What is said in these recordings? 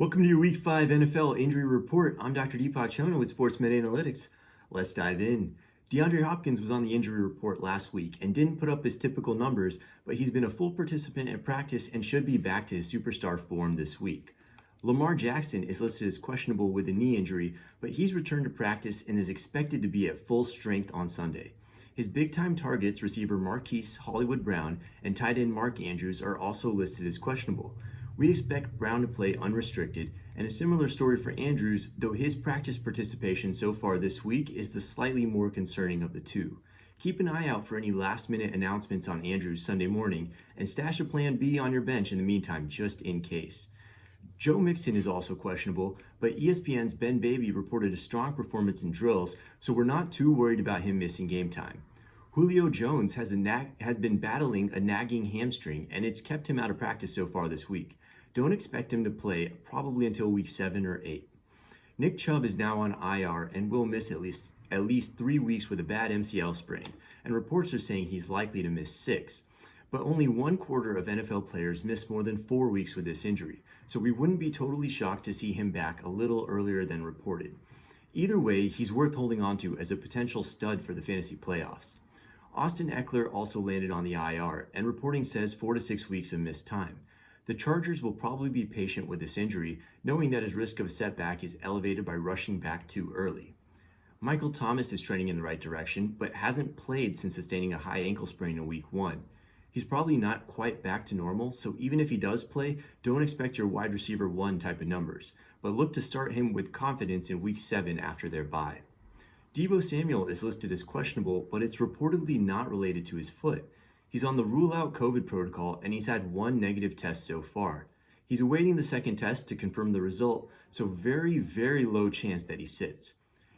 Welcome to your Week 5 NFL Injury Report. I'm Dr. Chona with SportsMedAnalytics. Let's dive in. Deandre Hopkins was on the injury report last week and didn't put up his typical numbers, but he's been a full participant in practice and should be back to his superstar form this week. Lamar Jackson is listed as questionable with a knee injury, but he's returned to practice and is expected to be at full strength on Sunday. His big-time targets, receiver Marquise, Hollywood Brown, and tight end Mark Andrews are also listed as questionable. We expect Brown to play unrestricted, and a similar story for Andrews, though his practice participation so far this week is the slightly more concerning of the two. Keep an eye out for any last-minute announcements on Andrews Sunday morning, and stash a plan B on your bench in the meantime, just in case. Joe Mixon is also questionable, but ESPN's Ben Baby reported a strong performance in drills, so we're not too worried about him missing game time. Julio Jones has been battling a nagging hamstring, and it's kept him out of practice so far this week. Don't expect him to play probably until week 7 or 8. Nick Chubb is now on IR and will miss at least 3 weeks with a bad MCL sprain, and reports are saying he's likely to miss 6. But only 1/4 of NFL players miss more than 4 weeks with this injury, so we wouldn't be totally shocked to see him back a little earlier than reported. Either way, he's worth holding on to as a potential stud for the fantasy playoffs. Austin Ekeler also landed on the IR, and reporting says 4 to 6 weeks of missed time. The Chargers will probably be patient with this injury, knowing that his risk of a setback is elevated by rushing back too early. Michael Thomas is trending in the right direction, but hasn't played since sustaining a high ankle sprain in week 1. He's probably not quite back to normal, so even if he does play, don't expect your wide receiver 1 type of numbers, but look to start him with confidence in week 7 after their bye. Deebo Samuel is listed as questionable, but it's reportedly not related to his foot. He's on the rule-out COVID protocol, and he's had 1 negative test so far. He's awaiting the second test to confirm the result, so very, very low chance that he sits.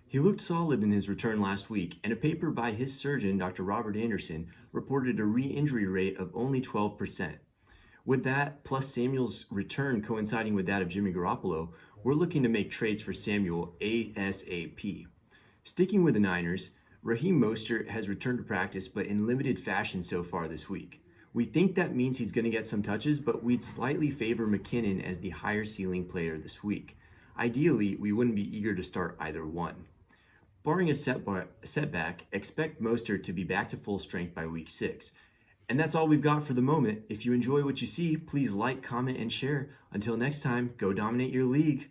He looked solid in his return last week, and a paper by his surgeon, Dr. Robert Anderson, reported a re-injury rate of only 12%. With that, plus Samuel's return coinciding with that of Jimmy Garoppolo, we're looking to make trades for Samuel ASAP. Sticking with the Niners, Raheem Mostert has returned to practice, but in limited fashion so far this week. We think that means he's going to get some touches, but we'd slightly favor McKinnon as the higher ceiling player this week. Ideally, we wouldn't be eager to start either one. Barring a setback, expect Mostert to be back to full strength by week 6. And that's all we've got for the moment. If you enjoy what you see, please like, comment, and share. Until next time, go dominate your league.